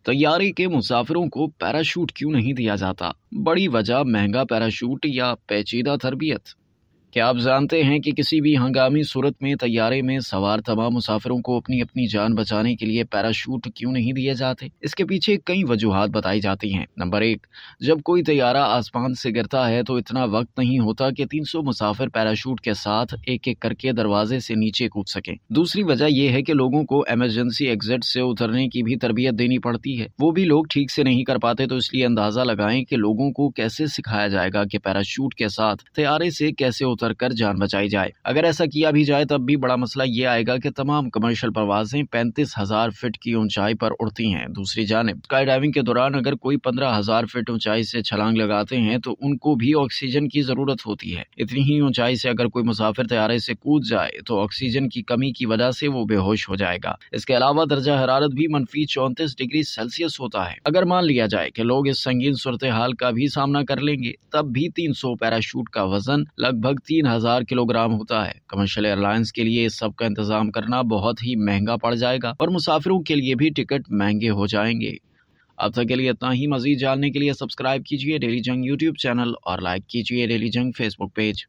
तैयारी के मुसाफिरों को पैराशूट क्यों नहीं दिया जाता? बड़ी वजह महंगा पैराशूट या पेचीदा तरबियत? क्या आप जानते हैं कि किसी भी हंगामी सूरत में तैयारे में सवार तमाम मुसाफिरों को अपनी अपनी जान बचाने के लिए पैराशूट क्यों नहीं दिए जाते? इसके पीछे कई वजूहात बताई जाती हैं। नंबर एक, जब कोई तैयारा आसमान से गिरता है तो इतना वक्त नहीं होता कि 300 मुसाफिर पैराशूट के साथ एक एक करके दरवाजे से नीचे कूद सकें। दूसरी वजह यह है कि लोगों को इमरजेंसी एग्जिट से उतरने की भी तरबियत देनी पड़ती है। वो भी लोग ठीक से नहीं कर पाते, तो इसलिए अंदाजा लगाएं कि लोगों को कैसे सिखाया जाएगा कि पैराशूट के साथ तैयारे से कैसे उतर कर जान बचाई जाए। अगर ऐसा किया भी जाए तब भी बड़ा मसला ये आएगा कि तमाम कमर्शियल परवाजें 35,000 फीट की ऊंचाई पर उड़ती हैं। दूसरी जानिब स्काई डाइविंग के दौरान अगर कोई 15,000 फीट ऊंचाई से छलांग लगाते हैं तो उनको भी ऑक्सीजन की जरूरत होती है। इतनी ही ऊंचाई से अगर कोई मुसाफिर तैयारे से कूद जाए तो ऑक्सीजन की कमी की वजह से वो बेहोश हो जाएगा। इसके अलावा दर्जा हरारत भी -34 डिग्री सेल्सियस होता है। अगर मान लिया जाए कि लोग इस संगीन सूरत हाल का भी सामना कर लेंगे, तब भी 300 पैराशूट का वजन लगभग 3,000 किलोग्राम होता है। कमर्शियल एयरलाइंस के लिए इस सब का इंतजाम करना बहुत ही महंगा पड़ जाएगा और मुसाफिरों के लिए भी टिकट महंगे हो जाएंगे। अब तक के लिए इतना ही। मजीद जानने के लिए सब्सक्राइब कीजिए डेली जंग यूट्यूब चैनल और लाइक कीजिए डेली जंग फेसबुक पेज।